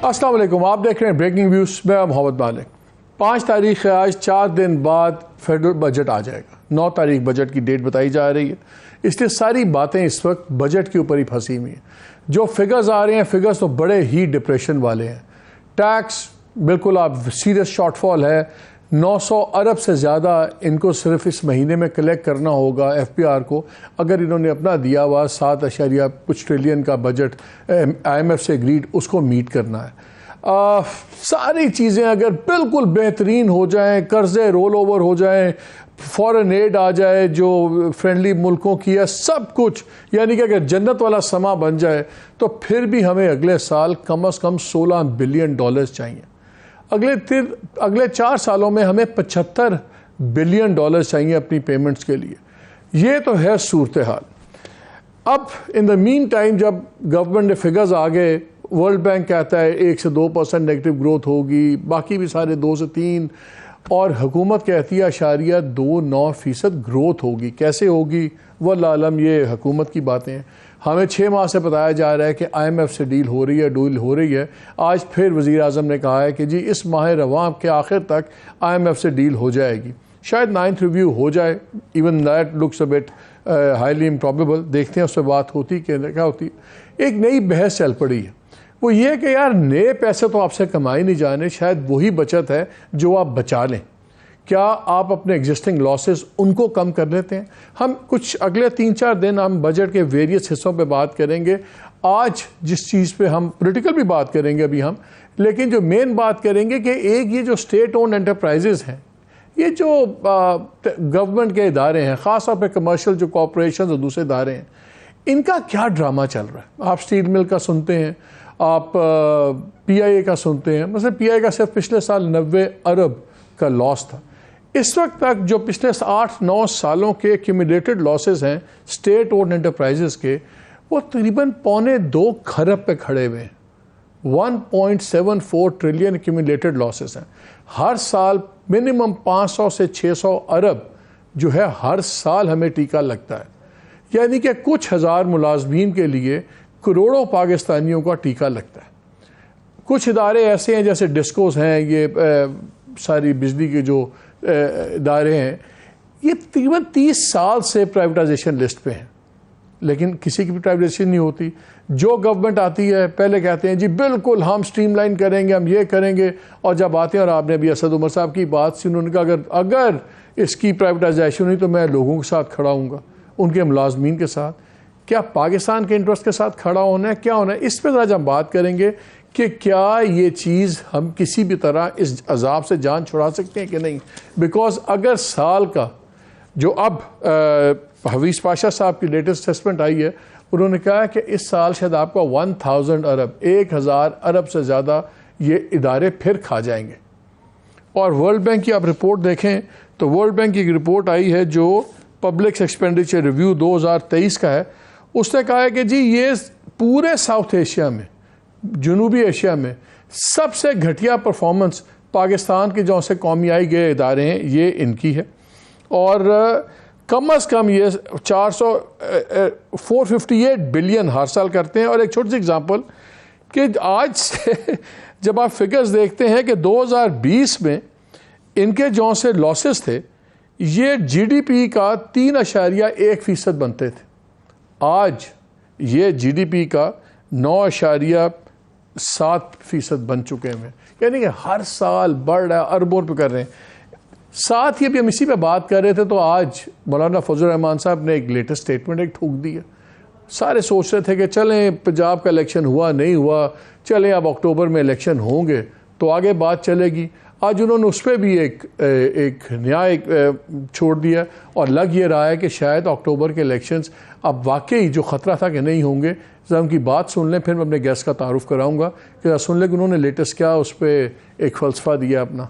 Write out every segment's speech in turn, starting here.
السلام علیکم، آپ دیکھ رہے ہیں بریکنگ ویوز میں محمد مالک۔ 5 تاریخ ہے آج، 4 دن بعد فیڈرل بجٹ آ جائے گا۔ 9 تاریخ بجٹ کی ڈیٹ بتائی جا رہی ہے، اس لیے ساری باتیں اس وقت بجٹ کے اوپر ہی پھنسی ہوئی ہیں۔ جو فگرز آ رہے ہیں، فگرز تو بڑے ہی ڈپریشن والے ہیں۔ ٹیکس بالکل آپ سیریس شارٹ فال ہے، 900 ارب سے زیادہ ان کو صرف اس مہینے میں کلیکٹ کرنا ہوگا ایف پی آر کو، اگر انہوں نے اپنا دیا ہوا 7 کچھ ٹریلین کا بجٹ آئی ایم ایف سے اگریڈ اس کو میٹ کرنا ہے۔ ساری چیزیں اگر بالکل بہترین ہو جائیں، قرضے رول اوور ہو جائیں، فورن ایڈ آ جائے جو فرینڈلی ملکوں کی ہے، سب کچھ یعنی کہ اگر جنت والا سما بن جائے تو پھر بھی ہمیں اگلے سال کم از کم $16 بلین چاہیے۔ اگلے 4 سالوں میں ہمیں $75 بلین چاہیے اپنی پیمنٹس کے لیے۔ یہ تو ہے صورتحال۔ اب ان دا مین ٹائم جب گورنمنٹ نے فگرز آگے، ورلڈ بینک کہتا ہے 1 سے 2% نیگیٹو گروتھ ہوگی، باقی بھی سارے 2 سے 3، اور حکومت کہتی ہے 0.29% گروتھ ہوگی۔ کیسے ہوگی واللہ عالم، یہ حکومت کی باتیں ہیں۔ ہمیں 6 ماہ سے بتایا جا رہا ہے کہ آئی ایم ایف سے ڈیل ہو رہی ہے۔ آج پھر وزیر اعظم نے کہا ہے کہ جی اس ماہ رواں کے آخر تک آئی ایم ایف سے ڈیل ہو جائے گی، شاید 9th ریویو ہو جائے، even that looks a bit highly improbable. دیکھتے ہیں اس سے بات ہوتی کہ کیا ہوتی ہے۔ ایک نئی بحث چل پڑی ہے، وہ یہ کہ یار نئے پیسے تو آپ سے کمائے نہیں جانے، شاید وہی بچت ہے جو آپ بچا لیں۔ کیا آپ اپنے ایگزسٹنگ لاسز ان کو کم کر لیتے ہیں؟ ہم کچھ اگلے 3-4 دن ہم بجٹ کے ویریس حصوں پہ بات کریں گے۔ آج جس چیز پہ ہم پولیٹیکل بھی بات کریں گے ابھی ہم، لیکن جو مین بات کریں گے کہ ایک یہ جو اسٹیٹ اونڈ انٹرپرائزز ہیں، یہ جو گورنمنٹ کے ادارے ہیں، خاص طور پہ کمرشل جو کارپوریشنز اور دوسرے ادارے ہیں، ان کا کیا ڈرامہ چل رہا ہے۔ آپ اسٹیل مل کا سنتے ہیں، آپ پی آئی اے کا سنتے ہیں۔ مثلا پی آئی اے کا صرف پچھلے سال 90 ارب کا لاس تھا۔ اس وقت تک جو پچھلے 8-9 سالوں کے ایکیومولیٹڈ لاسز ہیں اسٹیٹ اونڈ انٹرپرائزز کے، وہ تقریباً 1.25 کھرب پہ کھڑے ہوئے ہیں۔ 1.74 ٹریلین ایکیومولیٹڈ لاسز ہیں۔ ہر سال منیمم 500 سے 600 ارب جو ہے ہر سال ہمیں ٹیکہ لگتا ہے، یعنی کہ کچھ ہزار ملازمین کے لیے کروڑوں پاکستانیوں کا ٹیکہ لگتا ہے۔ کچھ ادارے ایسے ہیں جیسے ڈسکوز ہیں، یہ ساری بجلی کے جو ادارے ہیں، یہ تقریباً 30 سال سے پرائیویٹائزیشن لسٹ پہ ہیں، لیکن کسی کی بھی پرائیویٹائزیشن نہیں ہوتی۔ جو گورنمنٹ آتی ہے پہلے کہتے ہیں جی بالکل ہم سٹریم لائن کریں گے، ہم یہ کریں گے، اور جب آتے ہیں، اور آپ نے ابھی اسد عمر صاحب کی بات سے انہوں نے کہا اگر اس کی پرائیویٹائزیشن ہوئی تو میں لوگوں کے ساتھ کھڑا ہوں گا، ان کے ملازمین کے ساتھ۔ کیا پاکستان کے انٹرسٹ کے ساتھ کھڑا ہونا ہے؟ کیا ہونا ہے؟ اس پہ ذرا ہم بات کریں گے کہ کیا یہ چیز ہم کسی بھی طرح اس عذاب سے جان چھڑا سکتے ہیں کہ نہیں۔ بیکاز اگر سال کا جو اب حفیظ پاشا صاحب کی لیٹسٹ اسسمنٹ آئی ہے، انہوں نے کہا کہ اس سال شاید آپ کا 1000 ارب 1000 ارب سے زیادہ یہ ادارے پھر کھا جائیں گے۔ اور ورلڈ بینک کی آپ رپورٹ دیکھیں تو ورلڈ بینک کی ایک رپورٹ آئی ہے جو پبلک ایکسپینڈیچر ریویو 2023 کا ہے۔ اس نے کہا ہے کہ جی یہ پورے ساؤتھ ایشیا میں، جنوبی ایشیا میں سب سے گھٹیا پرفارمنس پاکستان کے جو سے قومی آئی گئے ادارے ہیں، یہ ان کی ہے۔ اور کم از کم یہ 458 بلین ہر سال کرتے ہیں۔ اور ایک چھوٹی سی اگزامپل کہ آج سے جب آپ فگرز دیکھتے ہیں کہ 2020 میں ان کے جو سے لاسز تھے، یہ جی ڈی پی کا 3.1% بنتے تھے، آج یہ جی ڈی پی کا 9.7% بن چکے ہیں، یعنی کہ ہر سال بڑھ رہا ہے، اربوں پہ کر رہے ہیں۔ ساتھ ہی ابھی ہم اسی پہ بات کر رہے تھے تو آج مولانا فضل الرحمان صاحب نے ایک لیٹسٹ اسٹیٹمنٹ ایک ٹھوک دی ہے۔ سارے سوچ رہے تھے کہ چلیں پنجاب کا الیکشن ہوا نہیں ہوا، چلیں اب اکتوبر میں الیکشن ہوں گے تو آگے بات چلے گی۔ آج انہوں نے اس پہ بھی ایک نیا چھوڑ دیا، اور لگ یہ رہا ہے کہ شاید اکتوبر کے الیکشنز اب واقعی جو خطرہ تھا کہ نہیں ہوں گے۔ ذرا ان کی بات سن لیں، پھر میں اپنے گیسٹ کا تعارف کراؤں گا کہ سن لیں کہ انہوں نے لیٹسٹ کیا اس پہ ایک فلسفہ دیا اپنا۔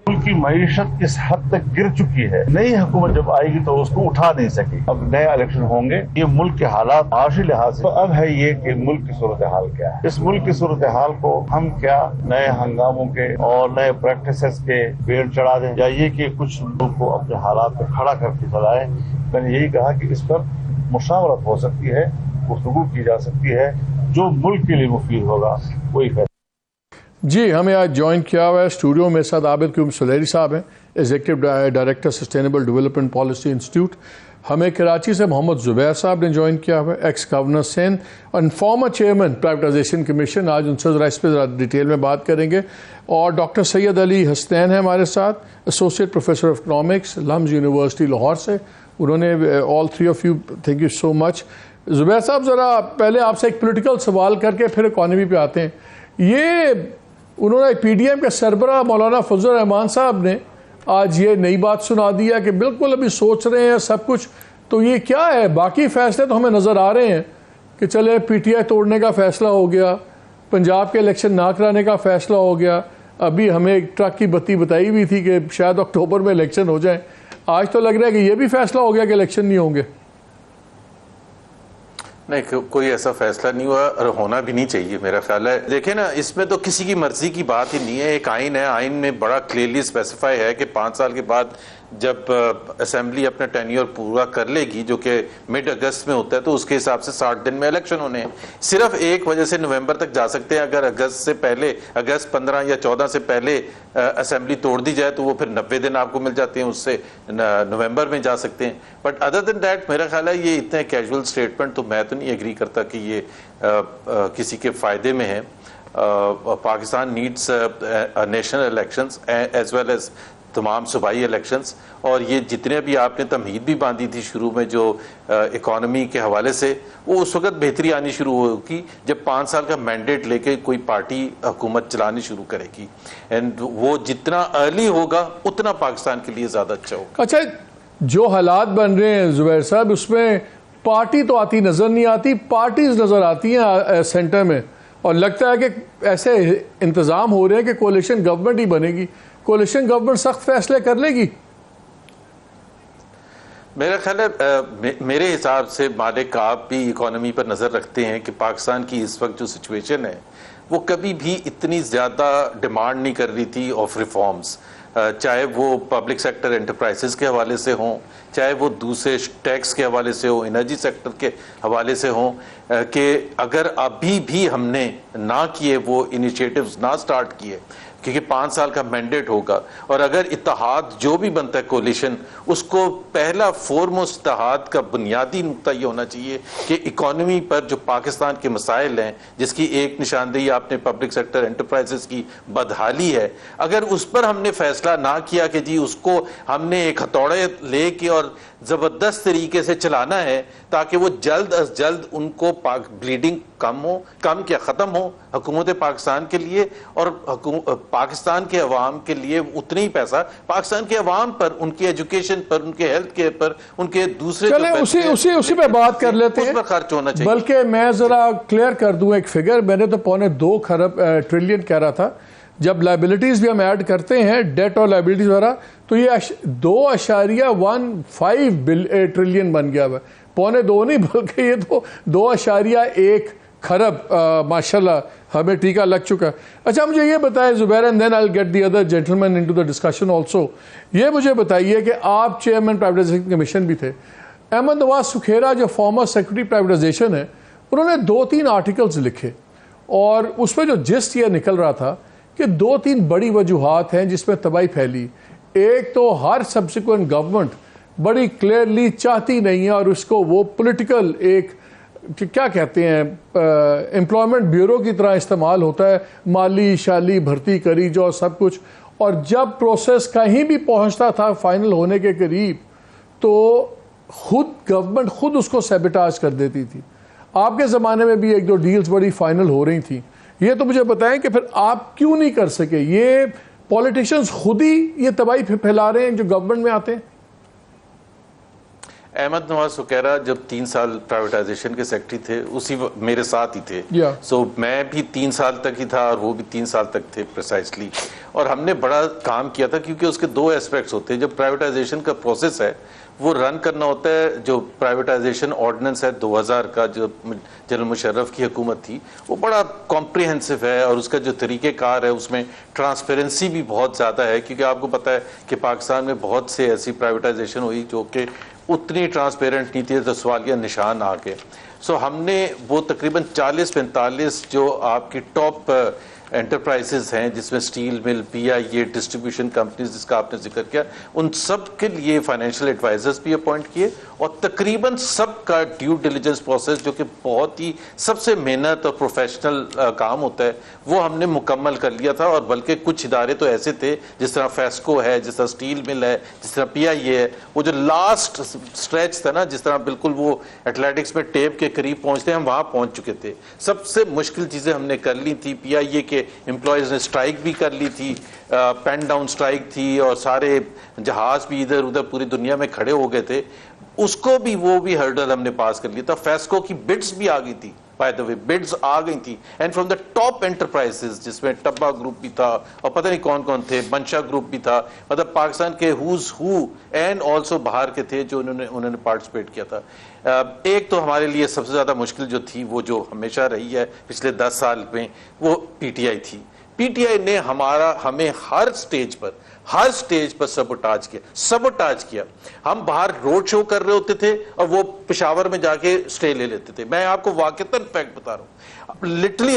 ملک کی معیشت اس حد تک گر چکی ہے، نئی حکومت جب آئے گی تو اس کو اٹھا نہیں سکی۔ اب نئے الیکشن ہوں گے، یہ ملک کے حالات معاشی لحاظ سے تو اب ہے یہ کہ ملک کی صورتحال کیا ہے۔ اس ملک کی صورتحال کو ہم کیا نئے ہنگاموں کے اور نئے پریکٹسز کے پیڑ چڑھا دیں، یا یہ کہ کچھ لوگوں کو اپنے حالات پہ کھڑا کر کے چلائیں۔ میں نے یہی کہا کہ اس پر مشاورت ہو سکتی ہے، گفتگو کی جا سکتی ہے، جو ملک کے لیے مفید ہوگا وہی فیصلہ جی ہمیں آج جوائن کیا ہوا ہے اسٹوڈیو میں ساتھ عابد قیوم سلیری صاحب ہیں, executive director sustainable development policy institute. ہمیں کراچی سے محمد زبیر صاحب نے جوائن کیا ہوا ہے, ایکس گورنر سندھ اور فارمر چیئرمین پرائیویٹائزیشن کمیشن. آج ان سے ذرا اس پہ ذرا ڈیٹیل میں بات کریں گے. اور ڈاکٹر سید علی حسنین ہیں ہمارے ساتھ, associate professor of economics, LUMS university Lahore سے. انہوں نے all three of you thank you so much. Zubair صاحب ذرا پہلے آپ سے ایک پولیٹیکل سوال کر کے پھر اکانومی پہ آتے ہیں. یہ انہوں نے پی ڈی ایم کے سربراہ مولانا فضل الرحمان صاحب نے آج یہ نئی بات سنا دیا کہ بالکل ابھی سوچ رہے ہیں سب کچھ. تو یہ کیا ہے؟ باقی فیصلے تو ہمیں نظر آ رہے ہیں کہ چلے پی ٹی آئی توڑنے کا فیصلہ ہو گیا, پنجاب کے الیکشن نہ کرانے کا فیصلہ ہو گیا, ابھی ہمیں ایک ٹرک کی بتی بتائی ہوئی تھی کہ شاید اکتوبر میں الیکشن ہو جائیں. آج تو لگ رہا ہے کہ یہ بھی فیصلہ ہو گیا کہ الیکشن نہیں ہوں گے. نہیں, کوئی ایسا فیصلہ نہیں ہوا اور ہونا بھی نہیں چاہیے میرا خیال ہے. دیکھیں نا, اس میں تو کسی کی مرضی کی بات ہی نہیں ہے. ایک آئین ہے, آئین میں بڑا کلیئرلی اسپیسیفائی ہے کہ 5 سال کے بعد جب اسمبلی اپنا ٹینیور پورا کر لے گی, جو کہ مڈ اگست میں ہوتا ہے, تو اس کے حساب سے 60 دن میں الیکشن ہونے ہیں. صرف ایک وجہ سے نومبر تک جا سکتے ہیں, اگر اگست سے پہلے, اگست 15 یا 14 سے پہلے اسمبلی توڑ دی جائے تو وہ پھر 90 دن آپ کو مل جاتے ہیں, اس سے نومبر میں جا سکتے ہیں. بٹ ادر دین دیٹ میرا خیال ہے یہ اتنے کیجول اسٹیٹمنٹ تو میں تو نہیں ایگری کرتا کہ یہ کسی کے فائدے میں ہے. Pakistan needs national elections as well as تمام صوبائی الیکشنز. اور یہ جتنے بھی آپ نے تمہید بھی باندھی تھی شروع میں جو اکانومی کے حوالے سے, وہ اس وقت بہتری آنی شروع ہوگی جب 5 سال کا مینڈیٹ لے کے کوئی پارٹی حکومت چلانی شروع کرے گی. اینڈ وہ جتنا ارلی ہوگا اتنا پاکستان کے لیے زیادہ اچھا ہوگا. اچھا, جو حالات بن رہے ہیں زبیر صاحب, اس میں پارٹی تو آتی نظر نہیں آتی, پارٹیز نظر آتی ہیں سینٹر میں, اور لگتا ہے کہ ایسے انتظام ہو رہے ہیں کہ کولیشن گورنمنٹ ہی بنے گی. کولیشن گورنمنٹ سخت فیصلے کر لے گی. میرا خیال ہے میرے حساب سے مالک آپ بھی اکانومی پر نظر رکھتے ہیں کہ پاکستان کی اس وقت جو سچویشن ہے وہ کبھی بھی اتنی زیادہ ڈیمانڈ نہیں کر رہی تھی آف ریفارمز, چاہے وہ پبلک سیکٹر انٹرپرائزز کے حوالے سے ہوں, چاہے وہ دوسرے ٹیکس کے حوالے سے ہوں, انرجی سیکٹر کے حوالے سے ہوں, کہ اگر ابھی بھی ہم نے نہ کیے وہ انیشیٹوز نہ سٹارٹ کیے, کیونکہ 5 سال کا مینڈیٹ ہوگا, اور اگر اتحاد جو بھی بنتا ہے کولیشن, اس کو پہلا فورموسٹ اتحاد کا بنیادی نقطہ یہ ہونا چاہیے کہ اکانومی پر جو پاکستان کے مسائل ہیں, جس کی ایک نشاندہی آپ نے پبلک سیکٹر انٹرپرائزز کی بدحالی ہے, اگر اس پر ہم نے فیصلہ نہ کیا کہ جی اس کو ہم نے ایک ہتھوڑے لے کے اور زبردست طریقے سے چلانا ہے تاکہ وہ جلد از جلد ان کو بلیڈنگ کم ہو, کم کیا ختم ہو حکومت پاکستان کے لیے, اور پاکستان کے عوام کے لیے اتنا ہی پیسہ پاکستان کے عوام پر, ان کی ایجوکیشن پر, ان کے ہیلتھ کیئر پر, ان کے دوسرے اسی پہ بات کر لیتے ہیں, اس پر خرچ ہونا چاہیے. بلکہ میں ذرا کلیئر کر دوں ایک فگر, میں نے تو 2.25 ٹریلین کہہ رہا تھا. جب لائبلٹیز بھی ہم ایڈ کرتے ہیں, ڈیٹ اور لائبلٹیز وغیرہ, تو یہ 2.15 ٹریلین بن گیا ہوا. 2.25 نہیں بلکہ یہ تو 2.1 خرب ماشاءاللہ ہمیں ٹیکہ لگ چکا. اچھا مجھے یہ بتائیں Zubair, and then I will get the other gentleman into the discussion also. یہ مجھے بتائیے کہ آپ چیئرمین پرائیویٹائزیشن کمیشن بھی تھے. احمد نواز سکھیرا جو فارمر سیکرٹری پرائیویٹائزیشن ہے, انہوں نے 2-3 آرٹیکلز لکھے, اور اس میں جو جسٹ یہ نکل رہا تھا کہ 2-3 بڑی وجوہات ہیں جس میں تباہی پھیلی. ایک تو ہر سبسیکوینٹ گورنمنٹ بڑی کلیئرلی چاہتی نہیں ہے, اور اس کو وہ پولیٹیکل ایک کیا کہتے ہیں امپلائمنٹ بیورو کی طرح استعمال ہوتا ہے, مالی شالی بھرتی کری جو سب کچھ, اور جب پروسیس کہیں بھی پہنچتا تھا فائنل ہونے کے قریب تو گورنمنٹ خود اس کو سیبٹاج کر دیتی تھی. آپ کے زمانے میں بھی 1-2 ڈیلز بڑی فائنل ہو رہی تھیں. یہ تو مجھے بتائیں کہ پھر آپ کیوں نہیں کر سکے؟ یہ پولیٹیشینز خود ہی یہ تباہی پھیلا رہے ہیں جو گورنمنٹ میں آتے ہیں. احمد نواز سکھیرا جب 3 سال پرائیویٹائزیشن کے سیکرٹری تھے, اسی میرے ساتھ ہی تھے. سو میں بھی 3 سال تک ہی تھا اور وہ بھی 3 سال تک تھے پریسائزلی, اور ہم نے بڑا کام کیا تھا, کیونکہ اس کے 2 ایسپیکٹس ہوتے ہیں. جب پرائیویٹائزیشن کا پروسیس ہے وہ رن کرنا ہوتا ہے. جو پرائیویٹائزیشن آرڈیننس ہے 2000 کا, جو جنرل مشرف کی حکومت تھی, وہ بڑا کمپریہنسو ہے, اور اس کا جو طریقہ کار ہے اس میں ٹرانسپیرنسی بھی بہت زیادہ ہے. کیونکہ آپ کو پتہ ہے کہ پاکستان میں بہت سے ایسی پرائیویٹائزیشن ہوئی جو کہ اتنی ٹرانسپیرنٹ نہیں تھی, تو سوالیہ نشان آ گئے. سو ہم نے وہ تقریباً 40-45 جو آپ کی ٹاپ انٹرپرائزز ہیں جس میں سٹیل مل, پی آئی اے, ڈسٹریبیوشن کمپنیز جس کا آپ نے ذکر کیا, ان سب کے لیے فائنینشیل ایڈوائزرز بھی اپوائنٹ کیے اور تقریباً سب کا ڈیو ڈیلیجنس پروسیس جو کہ بہت ہی سب سے محنت اور پروفیشنل کام ہوتا ہے وہ ہم نے مکمل کر لیا تھا. اور بلکہ کچھ ادارے تو ایسے تھے جس طرح فیسکو ہے, جس طرح سٹیل مل ہے, جس طرح پی آئی اے ہے, وہ جو لاسٹ اسٹریچ تھا نا, جس طرح بالکل وہ ایتھلیٹکس میں ٹیپ کے قریب پہنچتے ہیں, ہم وہاں پہنچ چکے تھے. سب سے مشکل چیزیں ہم نے کر لی تھی. پی آئی اے کے امپلائیز نے اسٹرائک بھی کر لی تھی, پین ڈاؤن اسٹرائک تھی اور سارے جہاز بھی ادھر ادھر پوری دنیا میں کھڑے ہو گئے تھے. اس کو بھی وہ بھی ہرڈل ہم نے پاس کر لیا تھا. فیسکو کی بڈز بھی آ گئی تھی, بائی دا وے بڈز آ گئی تھی, and from the top enterprises جس میں ٹبا گروپ بھی تھا اور پتہ نہیں کون کون تھے, منشا گروپ بھی تھا, مطلب پاکستان کے ہوز ہو اینڈ آلسو باہر کے تھے جو انہوں نے پارٹیسپیٹ کیا تھا. ایک تو ہمارے لیے سب سے زیادہ مشکل جو تھی وہ جو ہمیشہ رہی ہے پچھلے 10 سال میں, وہ پی ٹی آئی تھی. پی ٹی آئی نے ہمیں ہر سٹیج پر سبوٹاج کیا. ہم باہر روڈ شو کر رہے ہوتے تھے اور وہ پشاور میں جا کے سٹے لے لیتے تھے. میں آپ کو واقعتاً فیکٹ بتا رہا ہوں, literally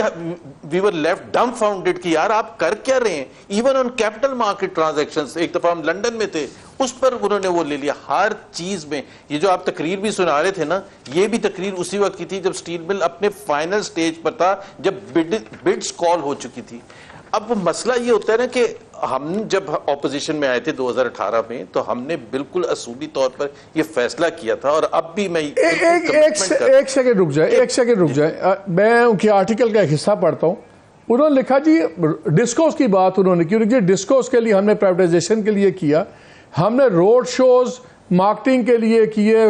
we were left dumbfounded کہ یار آپ کر کیا رہے ہیں. Even on capital market transactions, ایک دفعہ ہم لنڈن میں تھے, اس پر انہوں نے وہ لے لیا. ہر چیز میں یہ جو آپ تقریر بھی سنا رہے تھے نا, یہ بھی تقریر اسی وقت کی تھی جب سٹیل مل اپنے فائنل سٹیج پر تھا, جب بڈز کال ہو چکی تھی. اب مسئلہ یہ ہوتا ہے نا کہ ہم جب اپوزیشن میں آئے تھے 2018 میں, تو ہم نے بالکل اصولی طور پر یہ فیصلہ کیا تھا. اور اب بھی میں ایک سیکنڈ رک جائے, میں ان کے آرٹیکل کا ایک حصہ پڑھتا ہوں. انہوں نے لکھا جی ڈسکوز کی بات انہوں نے کی, جی ڈسکوز کے لیے ہم نے پرائیویٹائزیشن کے لیے کیا, ہم نے روڈ شوز مارکیٹنگ کے لیے کیے,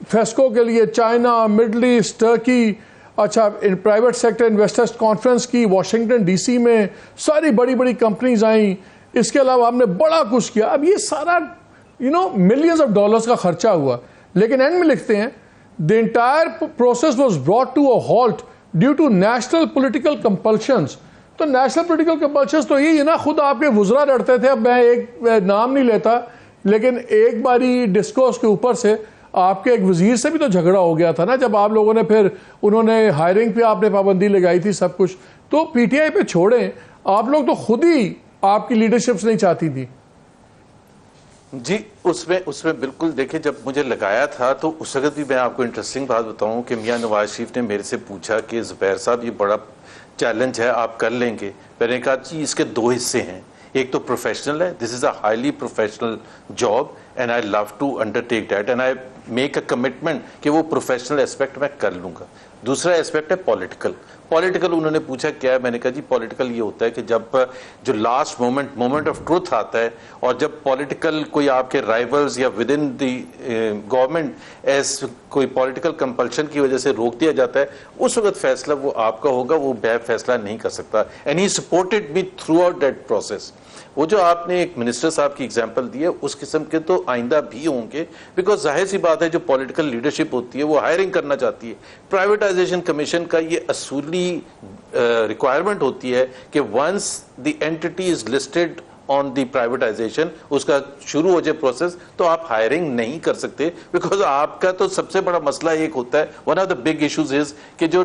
فیسکو کے لیے چائنا, مڈل ایسٹ, ٹرکی, اچھا پرائیویٹ سیکٹر انویسٹرز کانفرنس کی واشنگٹن ڈی سی میں, ساری بڑی بڑی کمپنیز آئیں. اس کے علاوہ ہم نے بڑا کچھ کیا. اب یہ سارا ملینز آف ڈالرز کا خرچہ ہوا, لیکن اینڈ میں لکھتے ہیں the entire process was brought to a halt due to national political compulsions. تو نیشنل پولیٹیکل کمپلشنز تو یہی ہے نا, خود آپ کے وزراء لڑتے تھے. اب میں ایک نام نہیں لیتا, لیکن ایک باری ڈسکوس کے اوپر سے آپ کے ایک وزیر سے بھی تو جھگڑا ہو گیا تھا نا, جب آپ لوگوں نے پھر انہوں نے ہائرنگ پہ آپ نے پابندی لگائی تھی سب کچھ. تو پی ٹی آئی پہ چھوڑیں, آپ لوگ تو خود ہی آپ کی لیڈرشپس نہیں چاہتی تھی. جی اس میں بالکل دیکھیں, جب مجھے لگایا تھا تو اس وقت بھی میں آپ کو انٹرسٹنگ بات بتاؤں کہ میاں نواز شریف نے میرے سے پوچھا کہ زبیر صاحب یہ بڑا چیلنج ہے, آپ کر لیں گے؟ میں نے کہا جی اس کے 2 حصے ہیں, ایک تو پروفیشنل ہے, this is a highly professional job and I love to undertake that and I make a commitment کہ وہ پروفیشنل اسپیکٹ میں کر لوں گا. دوسرا اسپیکٹ ہے پولیٹیکل. انہوں نے پوچھا کیا ہے, میں نے کہا جی پولیٹیکل یہ ہوتا ہے کہ جب جو لاسٹ مومنٹ آف ٹروتھ آتا ہے, اور جب پولیٹیکل کوئی آپ کے رائیولز یا with in the government as کوئی پولیٹیکل کمپلشن کی وجہ سے روک دیا جاتا ہے, اس وقت فیصلہ وہ آپ کا ہوگا, وہ بے فیصلہ نہیں کر سکتا. And he supported me through out that process. وہ جو آپ نے ایک منسٹر صاحب کی ایگزامپل دی ہے, اس قسم کے تو آئندہ بھی ہوں گے, بیکاز ظاہر سی بات ہے جو پولیٹیکل لیڈرشپ ہوتی ہے وہ ہائرنگ کرنا چاہتی ہے. پرائیویٹائزیشن کمیشن کا یہ اصولی ریکوائرمنٹ ہوتی ہے کہ once the entity is listed on the privatization, اس کا شروع ہو جائے پروسیس, تو آپ ہائرنگ نہیں کر سکتے. بیکاز آپ کا تو سب سے بڑا مسئلہ ایک ہوتا ہے, one of the big issues is کہ جو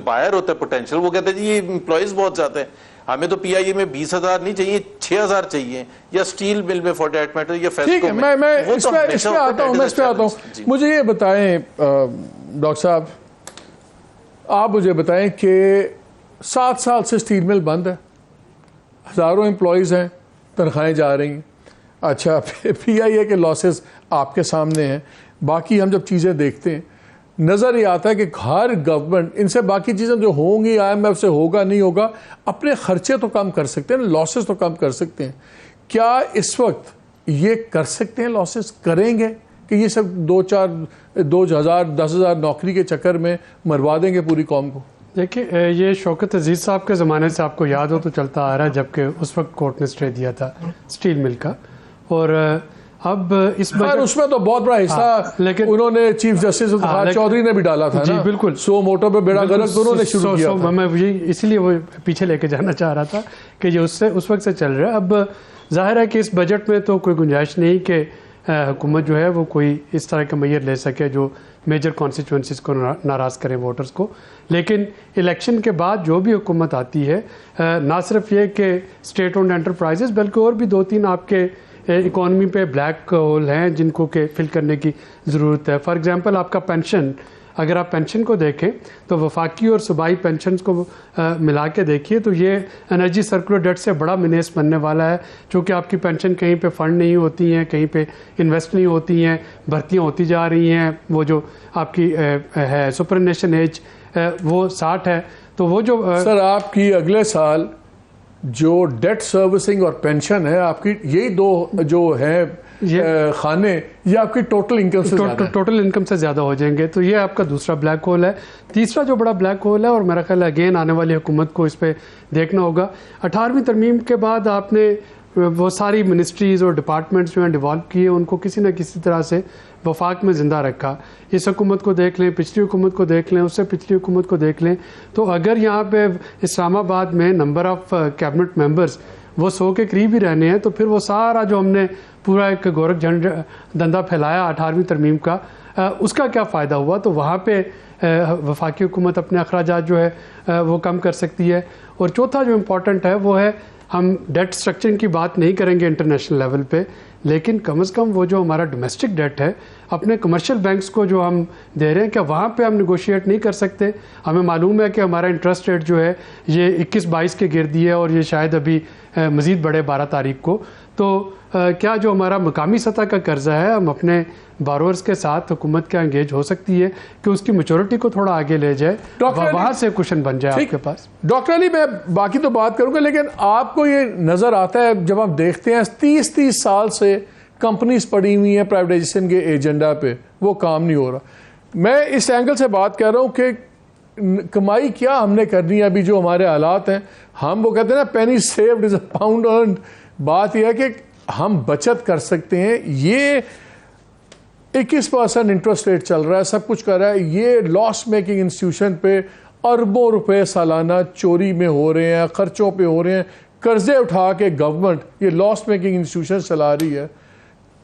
بائر ہوتا ہے پوٹینشیل, وہ کہتے ہیں جی یہ امپلائیز بہت زیادہ ہیں, ہمیں تو پی آئی اے میں 20,000 نہیں چاہیے, 6,000 چاہیے, یا اسٹیل مل میں فار دیٹ میٹر, یا فیسکو میں. میں اس پہ آتا ہوں. مجھے یہ بتائیں ڈاکٹر صاحب, آپ مجھے بتائیں کہ 7 سال سے اسٹیل مل بند ہے, ہزاروں امپلائیز ہیں, تنخواہیں جا رہی ہیں. اچھا پی آئی اے کے لاسز آپ کے سامنے ہیں. باقی ہم جب چیزیں دیکھتے ہیں نظر یہ آتا ہے کہ ہر گورنمنٹ ان سے باقی چیزیں جو ہوں گی, آئی ایم ایف سے ہوگا نہیں ہوگا, اپنے خرچے تو کم کر سکتے ہیں, لاسز تو کم کر سکتے ہیں. کیا اس وقت یہ کر سکتے ہیں, لاسز کریں گے کہ یہ سب 2,000 10,000 نوکری کے چکر میں مروا دیں گے پوری قوم کو؟ دیکھیں یہ شوکت عزیز صاحب کے زمانے سے آپ کو یاد ہو تو چلتا آ رہا ہے, جبکہ اس وقت کورٹ نے اسٹے دیا تھا اسٹیل مل کا. اور اب اس میں تو بہت بڑا حصہ لیکن انہوں نے چیف جسٹس چودھری نے بھی ڈالا تھا. جی بالکل, سو موٹو پہ بیڑا غرق دونوں نے شروع کیا تھا. میں اسی لیے وہ پیچھے لے کے جانا چاہ رہا تھا کہ یہ اس وقت سے چل رہا ہے. اب ظاہر ہے کہ اس بجٹ میں تو کوئی گنجائش نہیں کہ حکومت جو ہے وہ کوئی اس طرح کا میئر لے سکے جو میجر کانسٹیچوئنسیز کو ناراض کریں ووٹرز کو. لیکن الیکشن کے بعد جو بھی حکومت آتی ہے نہ صرف یہ کہ اسٹیٹ اونڈ انٹرپرائزز بلکہ اور بھی 2-3 آپ کے اکانومی پہ بلیک ہول ہیں جن کو کہ فل کرنے کی ضرورت ہے. فار ایگزامپل آپ کا پینشن, اگر آپ پینشن کو دیکھیں تو وفاقی اور صوبائی پینشنز کو ملا کے دیکھیے تو یہ انرجی سرکولر ڈیٹ سے بڑا مینیس بننے والا ہے, چونکہ آپ کی پینشن کہیں پہ فنڈ نہیں ہوتی ہیں, کہیں پہ انویسٹ نہیں ہوتی ہیں, بھرتیاں ہوتی جا رہی ہیں. وہ جو آپ کی ہے سپرانیشن ایج وہ 60 ہے, تو وہ جو سر آپ کی اگلے سال جو ڈیٹ سروسنگ اور پینشن ہے آپ کی یہی 2 جو ہیں خانے, یہ آپ کی ٹوٹل انکم سے زیادہ ٹوٹل انکم سے زیادہ ہو جائیں گے. تو یہ آپ کا دوسرا بلیک ہول ہے. تیسرا جو بڑا بلیک ہول ہے, اور میرا خیال ہے اگین آنے والی حکومت کو اس پہ دیکھنا ہوگا, 18ویں ترمیم کے بعد آپ نے وہ ساری منسٹریز اور ڈپارٹمنٹس جو ہیں ڈیوالو کیے, ان کو کسی نہ کسی طرح سے وفاق میں زندہ رکھا. اس حکومت کو دیکھ لیں, پچھلی حکومت کو دیکھ لیں, اس سے پچھلی حکومت کو دیکھ لیں, تو اگر یہاں پہ اسلام آباد میں نمبر آف کیبنٹ ممبرز وہ 100 کے قریب ہی رہنے ہیں, تو پھر وہ سارا جو ہم نے پورا ایک گورکھ جھنڈ دندہ پھیلایا 18ویں ترمیم کا, اس کا کیا فائدہ ہوا؟ تو وہاں پہ وفاقی حکومت اپنے اخراجات جو ہے وہ کم کر سکتی ہے. اور چوتھا جو امپورٹنٹ ہے وہ ہے ہم ڈیٹ اسٹرکچرنگ کی بات نہیں کریں گے انٹرنیشنل لیول پہ, لیکن کم از کم وہ جو ہمارا ڈومیسٹک ڈیٹ ہے اپنے کمرشل بینکس کو جو ہم دے رہے ہیں, کیا وہاں پہ ہم نیگوشیٹ نہیں کر سکتے؟ ہمیں معلوم ہے کہ ہمارا انٹرسٹ ریٹ جو ہے یہ 21-22 کے گردی ہے, اور یہ شاید ابھی مزید بڑھے 12 تاریخ کو. تو کیا جو ہمارا مقامی سطح کا قرضہ ہے ہم اپنے بارورز کے ساتھ حکومت کا انگیج ہو سکتی ہے کہ اس کی میچورٹی کو تھوڑا آگے لے جائے, وہاں سے کوشن بن جائے آپ کے پاس. ڈاکٹر علی میں باقی تو بات کروں گا, لیکن آپ کو یہ نظر آتا ہے جب ہم دیکھتے ہیں 30 سال سے کمپنیز پڑی ہوئی ہیں پرائیویٹائزیشن کے ایجنڈا پہ, وہ کام نہیں ہو رہا. میں اس اینگل سے بات کر رہا ہوں کہ کمائی کیا ہم نے کرنی ہے ابھی جو ہمارے حالات ہیں. ہم وہ کہتے ہیں نا پینی سیوڈ از اے پاؤنڈ ارنڈ. بات یہ ہے کہ ہم بچت کر سکتے ہیں. یہ 21% انٹرسٹ ریٹ چل رہا ہے, سب کچھ کر رہا ہے. یہ لاس میکنگ انسٹیٹیوشن پہ اربوں روپے سالانہ چوری میں ہو رہے ہیں, خرچوں پہ ہو رہے ہیں. قرضے اٹھا کے گورنمنٹ یہ لاس میکنگ انسٹیٹیوشن چلا رہی ہے.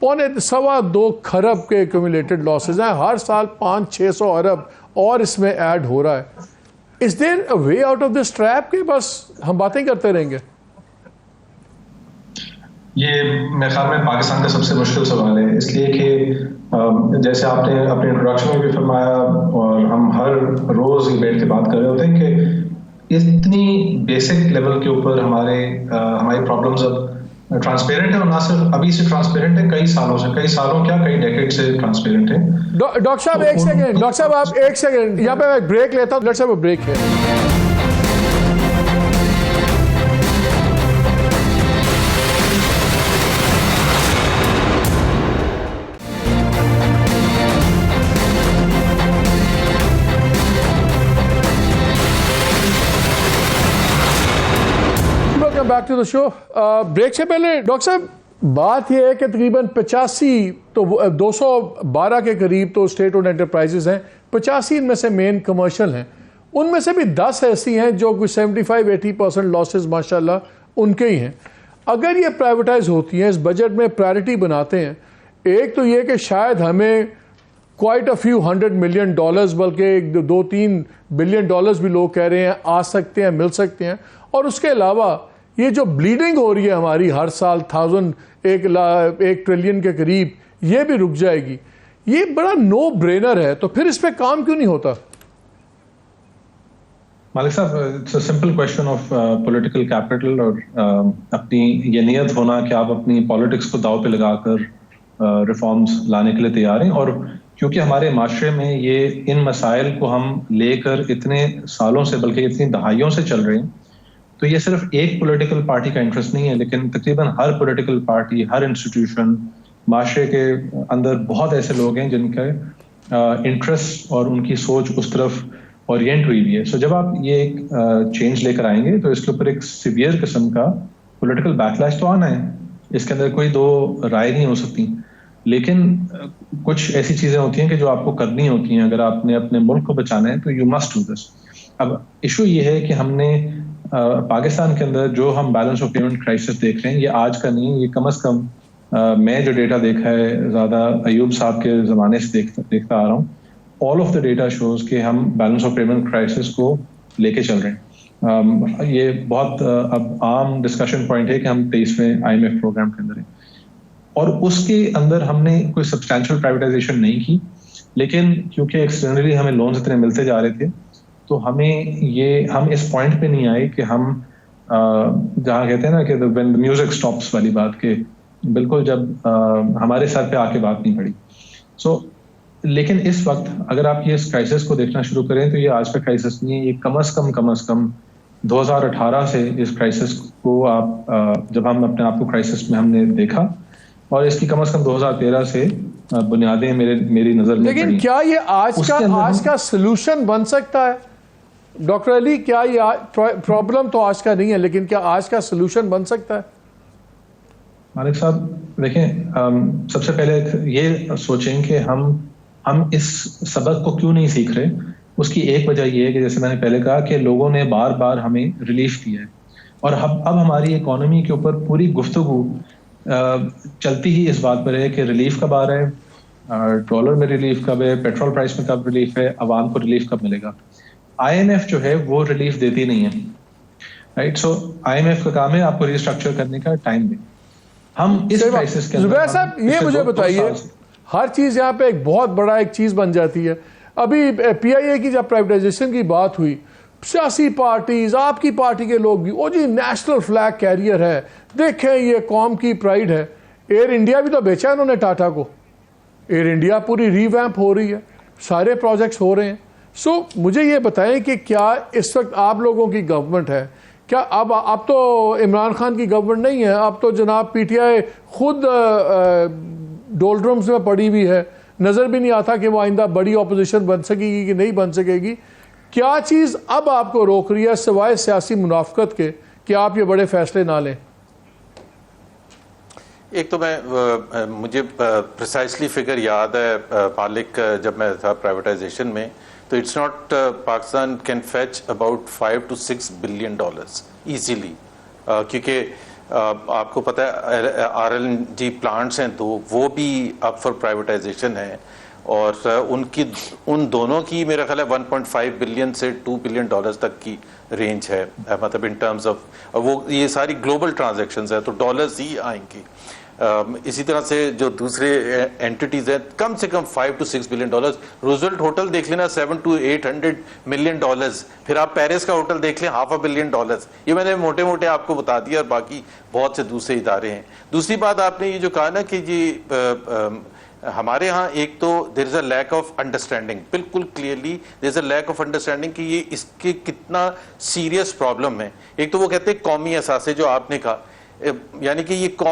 2.25 کھرب کے ایکومولیٹڈ لاسز ہیں ہر سال, 500-600 ارب اور اس میں ایڈ ہو رہا ہے. Is there a way out of this trap کہ بس ہم باتیں کرتے رہیں گے؟ یہ میرے خیال میں پاکستان کا سب سے مشکل سوال ہے, اس لیے کہ جیسے آپ نے اپنے انٹروڈکشن میں بھی فرمایا اور ہم ہر روز یہ بیٹھ کے بات کر رہے ہوتے ہیں کہ اتنی بیسک لیول کے اوپر ہماری پرابلمز اب ٹرانسپیرنٹ ہے, اور نہ صرف ابھی سے ٹرانسپیرنٹ ہے, کئی سالوں کیا کئی ڈیکیڈ سے ٹرانسپیرنٹ ہے. ڈاکٹر صاحب ایک سیکنڈ, ڈاکٹر صاحب آپ ایک سیکنڈ, یہاں پہ میں بریک لیتا ہوں. لیٹس ہیو اے بریک ہے. Back to the show. Break سے پہلے ڈاکٹر صاحب بات یہ ہے کہ تقریباً 85 تو 212 کے قریب تو اسٹیٹ اونڈ انٹرپرائزز ہیں, 85 ان میں سے مین کمرشل ہیں. ان میں سے بھی 10 ایسی ہیں جو کوئی 75-80% لاسز ماشاء اللہ ان کے ہی ہیں. اگر یہ پرائیویٹائز ہوتی ہیں, اس بجٹ میں پرائرٹی بناتے ہیں, ایک تو یہ کہ شاید ہمیں کوائٹ اے فیو $100 ملین بلکہ 2-3 بلین ڈالرز بھی لوگ کہہ رہے ہیں آ سکتے ہیں, مل سکتے ہیں. اور اس کے علاوہ یہ جو بلیڈنگ ہو رہی ہے ہماری ہر سال 1 ٹریلین کے قریب, یہ بھی رک جائے گی. یہ بڑا نو برینر ہے, تو پھر اس پہ کام کیوں نہیں ہوتا؟ مالک صاحب, it's a simple question of political capital, اور اپنی یہ نیت ہونا کہ آپ اپنی پالیٹکس کو داؤ پہ لگا کر ریفارمز لانے کے لیے تیار ہیں. اور کیونکہ ہمارے معاشرے میں یہ ان مسائل کو ہم لے کر اتنے سالوں سے بلکہ اتنی دہائیوں سے چل رہے ہیں, تو یہ صرف ایک پولیٹیکل پارٹی کا انٹرسٹ نہیں ہے, لیکن تقریباً ہر پولیٹیکل پارٹی, ہر انسٹیٹیوشن, معاشرے کے اندر بہت ایسے لوگ ہیں جن کا انٹرسٹ اور ان کی سوچ اس طرف اورینٹ ہوئی بھی ہے. سو جب آپ یہ ایک چینج لے کر آئیں گے تو اس کے اوپر ایک سیویئر قسم کا پولیٹیکل بیکلیش تو آنا ہے, اس کے اندر کوئی دو رائے نہیں ہو سکتی. لیکن کچھ ایسی چیزیں ہوتی ہیں کہ جو آپ کو کرنی ہوتی ہیں اگر آپ نے اپنے ملک کو بچانا ہے, تو یو مسٹ ڈو دس. اب ایشو یہ ہے کہ ہم نے پاکستان کے اندر جو ہم بیلنس آف پیمنٹ کرائسس دیکھ رہے ہیں, یہ آج کا نہیں, یہ کم از کم میں جو ڈیٹا دیکھا ہے زیادہ ایوب صاحب کے زمانے سے دیکھتا آ رہا ہوں, all of the data shows کہ ہم بیلنس آف پیمنٹ کرائسس کو لے کے چل رہے ہیں. یہ بہت اب عام ڈسکشن پوائنٹ ہے کہ ہم 23 میں IMF پروگرام کے اندر ہیں, اور اس کے اندر ہم نے کوئی سبسٹینشیل پرائیویٹائزیشن نہیں کی, لیکن کیونکہ ایکسٹرنلی ہمیں لونز اتنے ملتے جا رہے تھے تو ہم اس پوائنٹ پہ نہیں آئے کہ ہم جہاں کہتے ہیں نا کہ when the music stops والی بات, کہ بالکل جب ہمارے سر پہ آ کے بات نہیں پڑی. لیکن اس وقت اگر آپ یہ اس کرائسس کو دیکھنا شروع کریں تو یہ آج کا کرائسس نہیں ہے, یہ کم از کم 2018 سے اس کرائسس کو آپ جب ہم اپنے آپ کو کرائسس میں ہم نے دیکھا, اور اس کی کم از کم 2013 سے بنیادیں میری نظر میں. لیکن کیا یہ آج کا سلوشن بن سکتا ہے ڈاکٹر علی؟ کیا یہ پرابلم تو آج کا نہیں ہے, لیکن کیا آج کا سلوشن بن سکتا ہے؟ مالک صاحب دیکھیں, سب سے پہلے یہ سوچیں کہ ہم اس سبق کو کیوں نہیں سیکھ رہے. اس کی ایک وجہ یہ ہے کہ جیسے میں نے پہلے کہا کہ لوگوں نے بار بار ہمیں ریلیف دیا ہے, اور اب ہماری اکانومی کے اوپر پوری گفتگو چلتی ہی اس بات پر ہے کہ ریلیف کب آ رہا ہے, ڈالر میں ریلیف کب ہے, پیٹرول پرائس میں کب ریلیف ہے, عوام کو ریلیف کب ملے گا. IMF جو ہے وہ ریلیف دیتی نہیں ہے, رائٹ. سو IMF کا کام ہے آپ کو ریسٹرکچر کرنے کا ٹائم دیں. ہم اس کرائسس کے زبیر صاحب یہ مجھے بتائیے, ہر چیز یہاں پہ ایک بہت بڑا ایک چیز بن جاتی ہے. ابھی PIA کی جب پرائیویٹائزیشن کی بات ہوئی, سیاسی پارٹیز, آپ کی پارٹی کے لوگ بھی, او جی نیشنل فلیگ کیریئر ہے, دیکھیں یہ قوم کی پرائیڈ ہے. ایئر انڈیا بھی تو بیچا انہوں نے ٹاٹا کو, ایئر انڈیا پوری ریویمپ ہو رہی ہے, سارے پروجیکٹس ہو رہے ہیں. سو مجھے یہ بتائیں کہ کیا اس وقت آپ لوگوں کی گورنمنٹ ہے, کیا اب تو عمران خان کی گورنمنٹ نہیں ہے, اب تو جناب PTI خود ڈولڈرمز میں پڑی ہوئی ہے, نظر بھی نہیں آتا کہ وہ آئندہ بڑی اپوزیشن بن سکے گی کہ نہیں بن سکے گی. کیا چیز اب آپ کو روک رہی ہے سوائے سیاسی منافقت کے کہ آپ یہ بڑے فیصلے نہ لیں؟ ایک تو مجھے پریسائسلی فگر یاد ہے مالک, جب میں تھا پرائیویٹائزیشن میں, تو it's not Pakistan can fetch about $5 to $6 billion easily, کیونکہ آپ کو پتہ ہے RLNG پلانٹس ہیں دو, وہ بھی اب فار پرائیویٹائزیشن ہیں, اور ان دونوں کی میرا خیال ہے 1.5 بلین سے $2 billion تک کی رینج ہے, مطلب ان ٹرمز آف, وہ یہ ساری گلوبل ٹرانزیکشنز ہیں تو ڈالرز ہی آئیں گی. اسی طرح سے جو دوسرے اینٹیز ہیں کم سے کم $5 to $6 billion. روزویلٹ ہوٹل دیکھ لینا $700 to $800 million. پھر آپ پیرس کا ہوٹل دیکھ لیں $500 million. یہ میں نے موٹے موٹے آپ کو بتا دیا, اور باقی بہت سے دوسرے ادارے ہیں. دوسری بات آپ نے یہ جو کہا نا کہ جی ہمارے ہاں ایک تو دیر از اے لیک آف انڈرسٹینڈنگ, بالکل clearly there is a lack of understanding کہ یہ اس کے کتنا سیریس پرابلم ہے. ایک تو وہ کہتے ہیں قومی اثاثے, جو آپ نے کہا, یعنی کہ یہ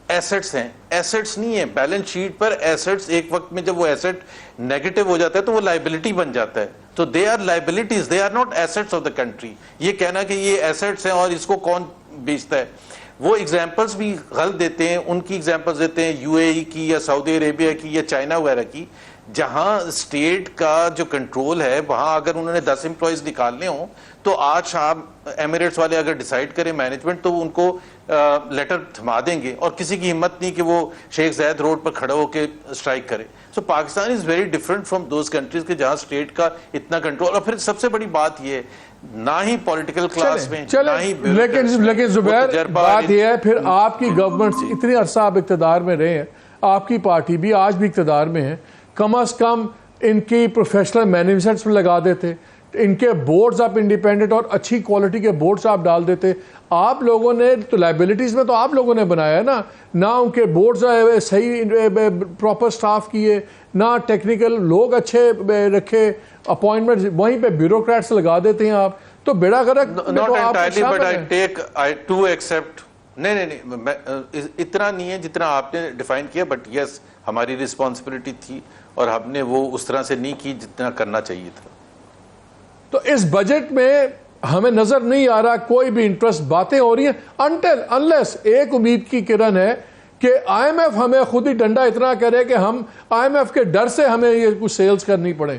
ایسٹس ہیں, ایسٹس نہیں ہیں بیلنس شیٹ پر. ایسٹس ایک وقت میں جب وہ ایسٹ نیگیٹو ہو جاتا ہے تو وہ لائبلٹی بن جاتا ہے, تو they are liabilities, they are not assets of the country. یہ کہنا کہ یہ ایسٹس ہیں اور اس کو کون بیچتا ہے, وہ ایگزامپلس بھی غلط دیتے ہیں. ان کی ایگزامپلس دیتے ہیں UAE کی یا سعودی عربیہ کی یا چائنا وغیرہ کی, جہاں اسٹیٹ کا جو کنٹرول ہے, وہاں اگر انہوں نے 10 امپلائیز نکالنے ہوں تو آج شام ایمریٹس والے اگر ڈیسائیڈ کریں مینجمنٹ تو ان کو لیٹر تھما دیں گے, اور کسی کی ہمت نہیں کہ وہ شیخ زاید روڈ پر کھڑا ہو کے اسٹرائک کرے. So Pakistan is very different from those countries کہ جہاں اسٹیٹ کا اتنا کنٹرول. اور پھر سب سے بڑی بات یہ ہے, نہ ہی پولیٹیکل کلاس میں, نہ ہی لیکن زبیر بات یہ ہے, پھر آپ کی گورنمنٹ اتنی عرصہ آپ اقتدار میں رہے ہیں, آپ کی پارٹی بھی آج بھی اقتدار میں ہے, کم از کم ان کی پروفیشنل مینیجمنٹس میں لگا دیتے, ان کے بورڈز آپ انڈیپینڈنٹ اور اچھی کوالٹی کے بورڈز آپ ڈال دیتے. آپ لوگوں نے تو لائبلٹیز میں تو آپ لوگوں نے بنایا ہے نا, نہ ان کے بورڈز صحیح پراپر سٹاف کیے, نہ ٹیکنیکل لوگ اچھے رکھے, اپوائنٹمنٹ وہیں پہ بیوروکریٹس لگا دیتے ہیں آپ, تو بیڑا غرق. نہیں اتنا نہیں ہے جتنا آپ نے ڈیفائن کیا, بٹ یس ہماری رسپانسبلٹی تھی اور ہم نے وہ اس طرح سے نہیں کی جتنا کرنا چاہیے تھا. تو اس بجٹ میں ہمیں نظر نہیں آ رہا کوئی بھی انٹرسٹ, باتیں ہو رہی ہیں انٹل انلیس ایک امید کی کرن ہے کہ IMF ہمیں خود ہی ڈنڈا اتنا کرے کہ ہم IMF کے ڈر سے ہمیں یہ کچھ سیلز کرنی پڑے.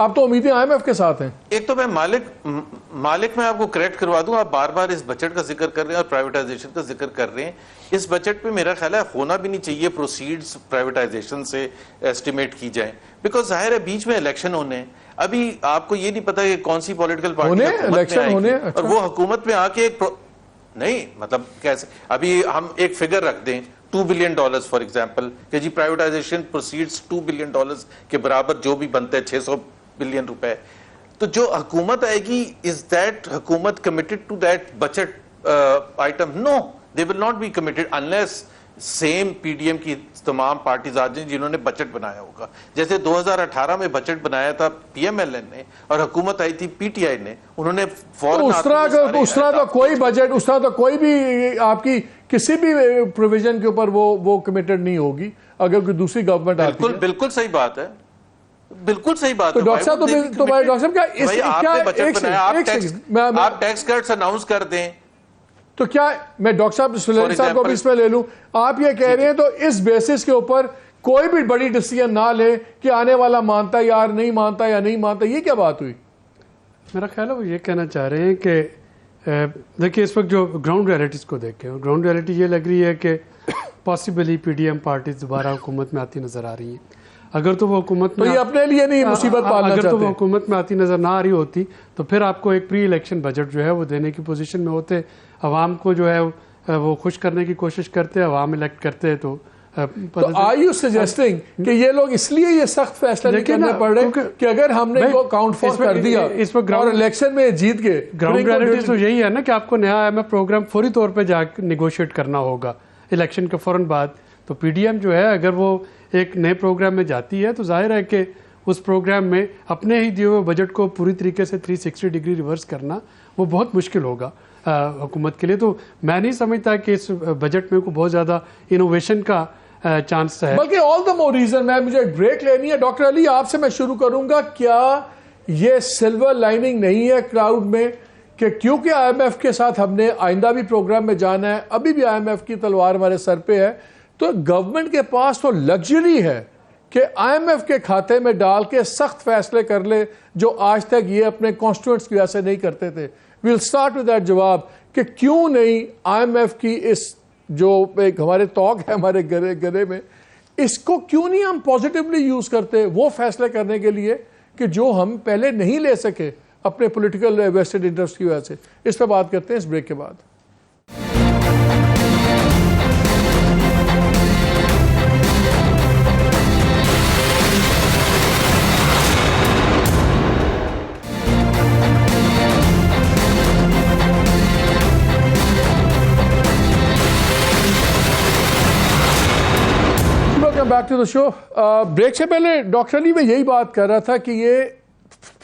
اب تو امیدیں IMF کے ساتھ ہیں. ایک تو میں مالک میں آپ کو کریکٹ کروا دوں, آپ بار بار اس بجٹ کا ذکر کر رہے ہیں اور پرائیویٹائزیشن کا ذکر کر رہے ہیں. اس بجٹ پہ میرا خیال ہے ہونا بھی نہیں چاہیے پروسیڈز پرائیویٹائزیشن سے ایسٹیمیٹ کی جائیں, بیکاز ظاہر ہے بیچ میں الیکشن ہونے ہیں. ابھی آپ کو یہ نہیں پتا کہ کون سی پولیٹیکل پارٹی حکومت میں آئے گی, اور وہ حکومت میں آ کے نہیں مطلب کیسے, ابھی ہم ایک فگر رکھ دیں $2 billion فار ایگزامپل, کہ جی پرائیویٹائزیشن پروسیڈز $2 billion کے برابر جو بھی بنتے ہیں 600 بلین روپے, تو جو حکومت آئے گی از دیٹ حکومت committed to that budget item? No, they will not be committed unless same PDM کی تمام پارٹیز آ جائیں جنہوں نے بجٹ بنایا ہوگا. جیسے 2018 میں بجٹ بنایا تھا PMLN نے اور حکومت آئی تھی PTI نے, انہوں نے فوراً اس طرح کا کوئی بجٹ, اس طرح کا کوئی بھی آپ کی کسی بھی پروویژن کے اوپر وہ کمیٹڈ نہیں ہوگی اگر کوئی دوسری گورنمنٹ آتی ہے. بالکل صحیح بات ہے, بالکل صحیح بات ہے. ڈاکٹر صاحب کیا آپ ٹیکس کٹس اناؤنس کر دیں تو کیا, میں ڈاکٹر صاحب سلیمان صاحب کو بھی اس میں لے لوں, آپ یہ کہہ رہے ہیں تو اس بیسس کے اوپر کوئی بھی بڑی ڈیسیژن نہ لے کہ آنے والا مانتا یا نہیں مانتا یا نہیں مانتا, یہ کیا بات ہوئی؟ میرا خیال ہے وہ یہ کہنا چاہ رہے ہیں کہ دیکھیے اس وقت جو گراؤنڈ ریئلٹیز کو دیکھیں, گراؤنڈ ریئلٹی یہ لگ رہی ہے کہ پاسبلی PDM پارٹیز دوبارہ حکومت میں آتی نظر آ رہی ہیں. اگر تو وہ حکومت میں اپنے لیے نہیں مصیبت پالنا چاہتے, اگر تو وہ حکومت میں آتی نظر نہ آ رہی ہوتی تو پھر آپ کو ایک پری الیکشن بجٹ جو ہے وہ دینے کی پوزیشن میں ہوتے, عوام کو جو ہے وہ خوش کرنے کی کوشش کرتے, عوام الیکٹ کرتے. تو آر یو سجیسٹنگ کہ یہ لوگ اس لیے یہ سخت فیصلہ نہیں کرنا پڑ رہے کہ اگر ہم نے وہ کاؤنٹ فور کر دیا اور الیکشن میں جیت گئے؟ گراؤنڈ ریئلٹی تو یہی ہے نا کہ آپ کو نیا IMF پروگرام فوری طور پہ جا کے نیگوشیٹ کرنا ہوگا الیکشن کے فوراً بعد. تو PDM جو ہے اگر وہ ایک نئے پروگرام میں جاتی ہے تو ظاہر ہے کہ اس پروگرام میں اپنے ہی دیے ہوئے بجٹ کو پوری طریقے سے 360 ڈگری ریورس کرنا وہ بہت مشکل ہوگا حکومت کے لیے. تو میں نہیں سمجھتا کہ اس بجٹ میں کوئی بہت زیادہ انوویشن کا چانس ہے, بلکہ آل دا مور ریزن. میں مجھے ایک بریک لینی ہے. ڈاکٹر علی آپ سے میں شروع کروں گا, کیا یہ سلور لائننگ نہیں ہے کراؤڈ میں کہ کیونکہ IMF کے ساتھ ہم نے آئندہ بھی پروگرام میں جانا ہے, ابھی بھی IMF کی تلوار ہمارے سر پہ ہے, تو گورنمنٹ کے پاس تو لگژری ہے کہ IMF کے کھاتے میں ڈال کے سخت فیصلے کر لے جو آج تک یہ اپنے کانسٹیٹوئنٹس کی وجہ سے نہیں کرتے تھے. ویل اسٹارٹ ود دیٹ جواب کہ کیوں نہیں IMF کی اس جو ایک ہمارے توق ہے ہمارے گلے میں, اس کو کیوں نہیں ہم پازیٹیولی یوز کرتے وہ فیصلے کرنے کے لیے کہ جو ہم پہلے نہیں لے سکے اپنے پولیٹیکل ویسٹڈ انٹرسٹ کی وجہ سے. اس پہ بات کرتے ہیں اس بریک کے بعد. Back to the show. Break سے پہلے ڈاکٹر علی میں یہی بات کر رہا تھا کہ یہ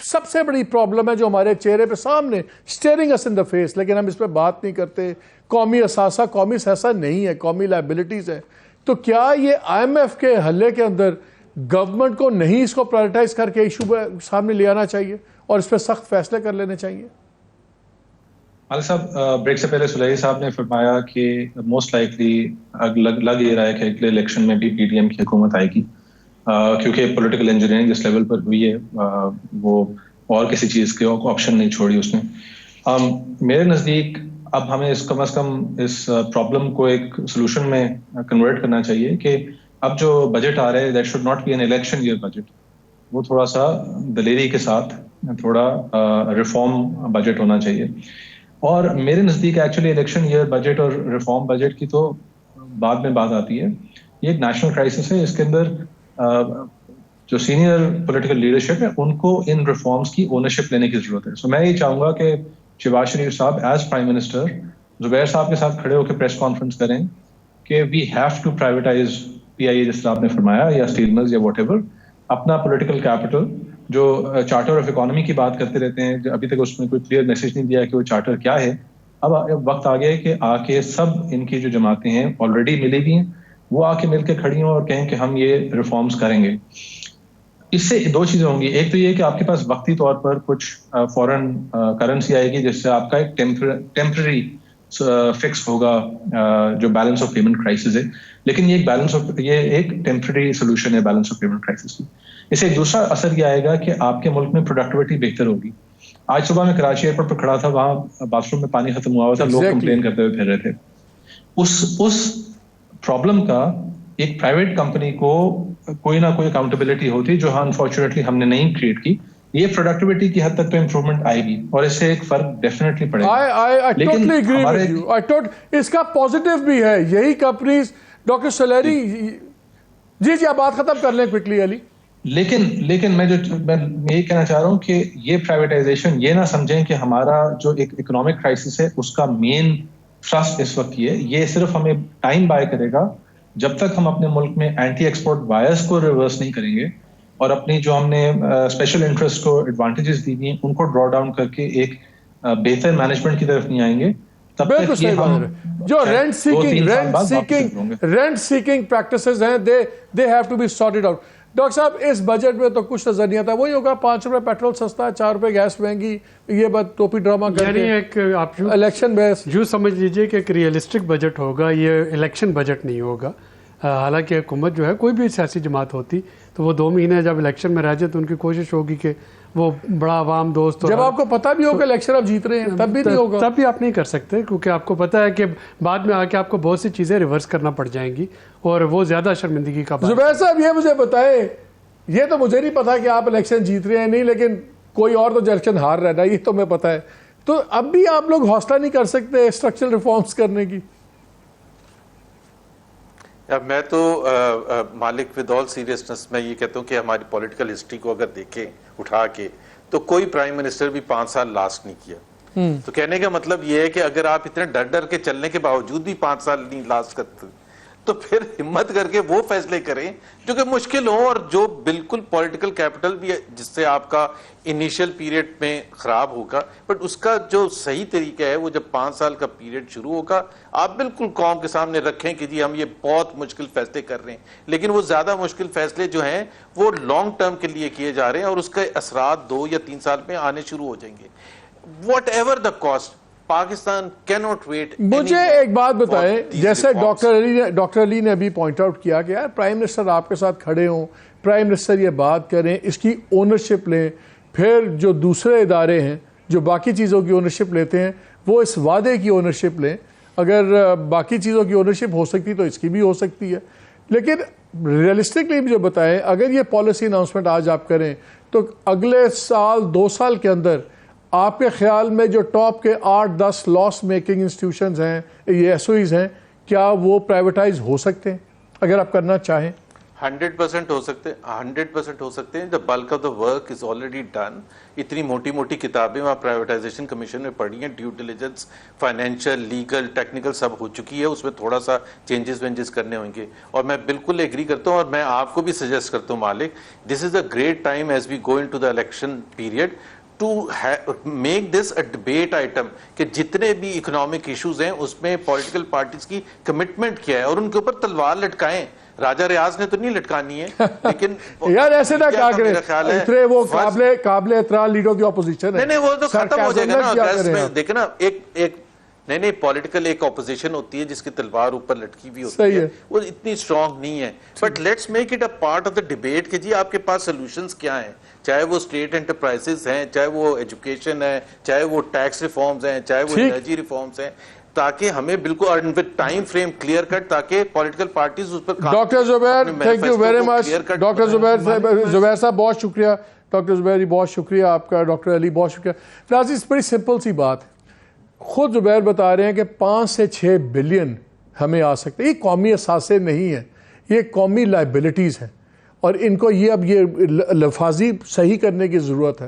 سب سے بڑی پرابلم ہے جو ہمارے چہرے پہ سامنے steering us in the face, لیکن ہم اس پہ بات نہیں کرتے. قومی اثاثہ, قومی اثاثہ نہیں ہے, قومی لائبلٹیز ہے. تو کیا یہ IMF کے حلے کے اندر گورنمنٹ کو نہیں اس کو پرائرٹائز کر کے ایشو سامنے لے آنا چاہیے اور اس پہ سخت فیصلے کر لینے چاہیے؟ علی صاحب, بریک سے پہلے سلیحی صاحب نے فرمایا کہ موسٹ لائکلی لگ یہ رہا ہے کہ اگلے الیکشن میں بھی PDM کی حکومت آئے گی, کیونکہ پولیٹیکل انجینئرنگ جس لیول پر ہوئی ہے وہ اور کسی چیز کے آپشن نہیں چھوڑی اس نے. میرے نزدیک اب ہمیں کم از کم اس پرابلم کو ایک سولوشن میں کنورٹ کرنا چاہیے کہ اب جو بجٹ آ رہا ہے that should not be an election year budget, وہ تھوڑا سا دلیری کے ساتھ تھوڑا ریفارم بجٹ ہونا چاہیے. اور میرے نزدیک ایکچولی الیکشن ایئر بجٹ اور ریفارم بجٹ کی تو بعد میں بات آتی ہے. یہ ایک نیشنل کرائسس ہے, اس کے اندر جو سینئر پولیٹیکل لیڈرشپ ہے ان کو ان ریفارمز کی اونرشپ لینے کی ضرورت ہے. سو میں یہ چاہوں گا کہ شہباز شریف صاحب ایز پرائم منسٹر زبیر صاحب کے ساتھ کھڑے ہو کے پریس کانفرنس کریں کہ we have to privatise PIA جس طرح آپ نے فرمایا, یا اسٹیل ملز یا واٹ ایور, اپنا پولیٹیکل کیپٹل جو چارٹر آف اکانومی کی بات کرتے رہتے ہیں, ابھی تک اس میں کوئی کلیئر میسج نہیں دیا کہ وہ چارٹر کیا ہے. اب وقت آ گیا ہے کہ آ کے سب ان کی جو جماعتیں ہیں آلریڈی ملی ہوئی ہیں وہ آ کے مل کے کھڑی ہوں اور کہیں کہ ہم یہ ریفارمز کریں گے. اس سے دو چیزیں ہوں گی. ایک تو یہ کہ آپ کے پاس وقتی طور پر کچھ فورن کرنسی آئے گی جس سے آپ کا ایک ٹیمپرری فکس ہوگا جو بیلنس آف پیمنٹ کرائسس ہے. لیکن یہ ایک ٹیمپرری سولوشن ہے بیلنس آف پیمنٹ کرائسس کی. اس سے ایک دوسرا اثر یہ آئے گا کہ آپ کے ملک میں پروڈکٹیوٹی بہتر ہوگی. آج صبح میں کراچی ایئرپورٹ پر کھڑا تھا, وہاں باتھ روم میں پانی ختم ہوا تھا, لوگ کمپلین کرتے ہوئے پھر رہے تھے. اس پرابلم کا ایک پرائیویٹ کمپنی کو کوئی نہ کوئی اکاؤنٹیبلٹی ہوتی, جو انفارچونیٹلی ہم نے نہیں کریٹ کی. یہ پروڈکٹیوٹی کی حد تک تو امپروومنٹ آئے گی اور اس سے ایک فرق ڈیفینیٹلی پڑے گا. لیکن اس کا پازیٹیو بھی ہے, یہی کمپنیز. ڈاکٹر سلیری جی آپ بات ختم کر لیں کوئکلی علی. لیکن میں یہ کہنا چاہ رہا ہوں کہ یہ پرائیویٹائزیشن یہ نہ سمجھیں کہ ہمارا جو ایک اکنامک کرائسس ہے اس کا مین تھرسٹ اس وقت یہ صرف ہمیں ٹائم بائی کرے گا جب تک ہم اپنے ملک میں اینٹی ایکسپورٹ بائرس کو ریورس نہیں کریں گے اور اپنی جو ہم نے اسپیشل انٹرسٹ کو ایڈوانٹیجز دی ہیں ان کو ڈرا ڈاؤن کر کے ایک بہتر مینجمنٹ کی طرف نہیں آئیں گے. بالکل صحیح بات ہے. جو رینٹ سیکنگ پریکٹسز ہیں they have to be sorted out. Doctor صاحب اس بجٹ میں تو کچھ نظر نہیں آتا. وہی ہوگا 5 روپے پیٹرول سستا ہے, 4 روپے گیس مہنگی, یہ بات ٹوپی ڈرامہ کر کے ایک آپ الیکشن بیس جو سمجھ لیجئے کہ ایک ریئلسٹک بجٹ ہوگا, یہ الیکشن بجٹ نہیں ہوگا. حالانکہ حکومت جو ہے کوئی بھی سیاسی جماعت ہوتی تو وہ 2 مہینے جب الیکشن میں رہ جائے تو ان کی کوشش ہوگی کہ وہ بڑا عوام دوست. جب آپ کو پتہ بھی ہوگا الیکشن آپ جیت رہے ہیں تب بھی نہیں ہوگا, تب بھی آپ نہیں کر سکتے, کیونکہ آپ کو پتہ ہے کہ بعد میں آ کے آپ کو بہت سی چیزیں ریورس کرنا پڑ جائیں گی اور وہ زیادہ شرمندگی کا. زبیر صاحب یہ مجھے بتائیں, یہ تو مجھے نہیں پتا کہ آپ الیکشن جیت رہے ہیں نہیں, لیکن کوئی اور تو الیکشن ہار رہا ہے یہ تو میں پتا ہے. تو اب بھی آپ لوگ حوصلہ نہیں کر سکتے اسٹرکچرل ریفارمز کرنے کی؟ میں تو مالک ود آل سیریسنس میں یہ کہتا ہوں کہ ہماری پولیٹیکل ہسٹری کو اگر دیکھیں اٹھا کے تو کوئی پرائم منسٹر بھی 5 سال لاسٹ نہیں کیا. تو کہنے کا مطلب یہ ہے کہ اگر آپ اتنے ڈر کے چلنے کے باوجود بھی 5 سال نہیں لاسٹ کرتے تو پھر ہمت کر کے وہ فیصلے کریں جو کہ مشکل ہوں اور جو بالکل پولیٹیکل کیپٹل بھی ہے جس سے آپ کا انیشیل پیریڈ میں خراب ہوگا, بٹ اس کا جو صحیح طریقہ ہے وہ جب 5 سال کا پیریڈ شروع ہوگا آپ بالکل قوم کے سامنے رکھیں کہ جی ہم یہ بہت مشکل فیصلے کر رہے ہیں, لیکن وہ زیادہ مشکل فیصلے جو ہیں وہ لانگ ٹرم کے لیے کیے جا رہے ہیں اور اس کے اثرات 2 یا 3 سال میں آنے شروع ہو جائیں گے. Whatever the cost, Pakistan cannot wait. مجھے ایک بات بتائیں, جیسے ڈاکٹر علی نے ابھی پوائنٹ آؤٹ کیا کہ یار پرائم منسٹر آپ کے ساتھ کھڑے ہوں, پرائم منسٹر یہ بات کریں, اس کی اونرشپ لیں, پھر جو دوسرے ادارے ہیں جو باقی چیزوں کی اونرشپ لیتے ہیں وہ اس وعدے کی اونرشپ لیں. اگر باقی چیزوں کی اونرشپ ہو سکتی تو اس کی بھی ہو سکتی ہے, لیکن ریئلسٹکلی مجھے بتائیں اگر یہ پالیسی اناؤنسمنٹ آج آپ کریں تو اگلے سال 2 سال کے اندر آپ کے خیال میں جو ٹاپ کے 8-10 لاس میکنگ انسٹیٹیوشنز ہیں, یہ ایس او ایز ہیں, کیا وہ پرائیویٹائز ہو سکتے ہیں اگر آپ کرنا چاہیں؟ 100% ہو سکتے ہیں, 100% ہو سکتے ہیں. The bulk of the work is already done. اتنی موٹی کتابیں وہاں پرائیویٹائزیشن کمیشن میں پڑھی ہیں, due diligence, financial, legal, technical سب ہو چکی ہے. اس میں تھوڑا سا چینجز کرنے ہوں گے اور میں بالکل ایگری کرتا ہوں اور میں آپ کو بھی سجیسٹ کرتا ہوں Malik, this is a great time as we go into the election period to make this a debate item کہ جتنے بھی اکنامک ایشوز ہیں اس میں پولیٹیکل پارٹیز کی کمٹمنٹ کیا ہے اور ان کے اوپر تلوار لٹکائیں. راجہ ریاض نے تو نہیں لٹکانی ہے, لیکن یار ایسے نہ کیا کریں, اتنے وہ قابل احترام لیڈر کی اپوزیشن ہے. نہیں وہ تو ختم ہو جائے گا نا. دیکھیں نا ایک نہیں پولیٹیکل ایک اپوزیشن ہوتی ہے جس کی تلوار اوپر لٹکی ہوئی ہوتی ہے, وہ اتنی اسٹرانگ نہیں ہے. But let's make it a part of the debate کہ جی آپ کے پاس سولوشنز کیا ہیں, چاہے وہ اسٹیٹ انٹرپرائزز ہیں, چاہے وہ ایجوکیشن ہے, چاہے وہ ٹیکس ریفارمز ہیں, چاہے وہ انرجی ریفارمز ہیں, تاکہ ہمیں بالکل ٹائم فریم کلیئر کٹ تاکہ پولیٹیکل پارٹیز اس پر. Doctor Zubair thank you very much. Doctor Zubair صاحب بہت شکریہ. ڈاکٹر زبیر بہت شکریہ آپ کا. ڈاکٹر علی بہت شکریہ. ناظرین بڑی سمپل سی بات ہے, خود زبیر بتا رہے ہیں کہ 5 سے 6 بلین ہمیں آ سکتے. یہ قومی اثاثے نہیں ہیں, یہ قومی لائبلٹیز ہیں اور ان کو یہ اب یہ لفاظی صحیح کرنے کی ضرورت ہے.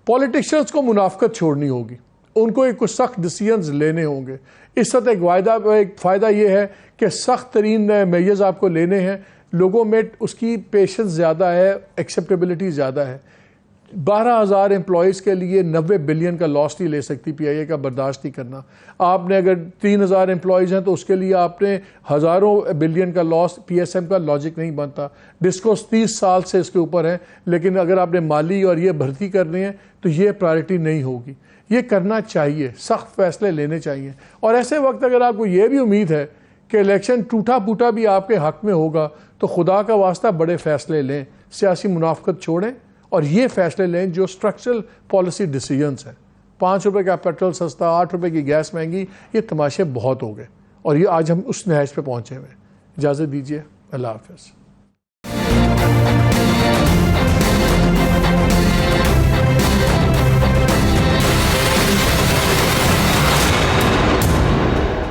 پولیٹیشنز کو منافقت چھوڑنی ہوگی, ان کو ایک کچھ سخت ڈیسیژنز لینے ہوں گے. اس وقت ایک فائدہ یہ ہے کہ سخت ترین میجرز آپ کو لینے ہیں. لوگوں میں اس کی پیشنس زیادہ ہے, ایکسیپٹیبلٹی زیادہ ہے. 12,000 امپلائیز کے لیے 90 بلین کا لاس نہیں لے سکتی پی آئی اے کا, برداشت نہیں کرنا. آپ نے اگر 3,000 امپلائیز ہیں تو اس کے لیے آپ نے ہزاروں بلین کا لاس, پی ایس ایم کا لاجک نہیں بنتا. ڈسکوس 30 سال سے اس کے اوپر ہے, لیکن اگر آپ نے مالی اور یہ بھرتی کرنی ہے تو یہ پرائرٹی نہیں ہوگی. یہ کرنا چاہیے، سخت فیصلے لینے چاہیے. اور ایسے وقت اگر آپ کو یہ بھی امید ہے کہ الیکشن ٹوٹا پوٹا بھی آپ کے حق میں ہوگا تو خدا کا واسطہ بڑے فیصلے لیں، سیاسی منافقت چھوڑیں اور یہ فیصلے لیں جو اسٹرکچرل پالیسی ڈیسیجنز ہیں. 5 روپے کا پیٹرول سستا، 8 روپے کی گیس مہنگی، یہ تماشے بہت ہو گئے اور یہ آج ہم اس نہج پہ پہنچے ہوئے. اجازت دیجیے، اللہ حافظ.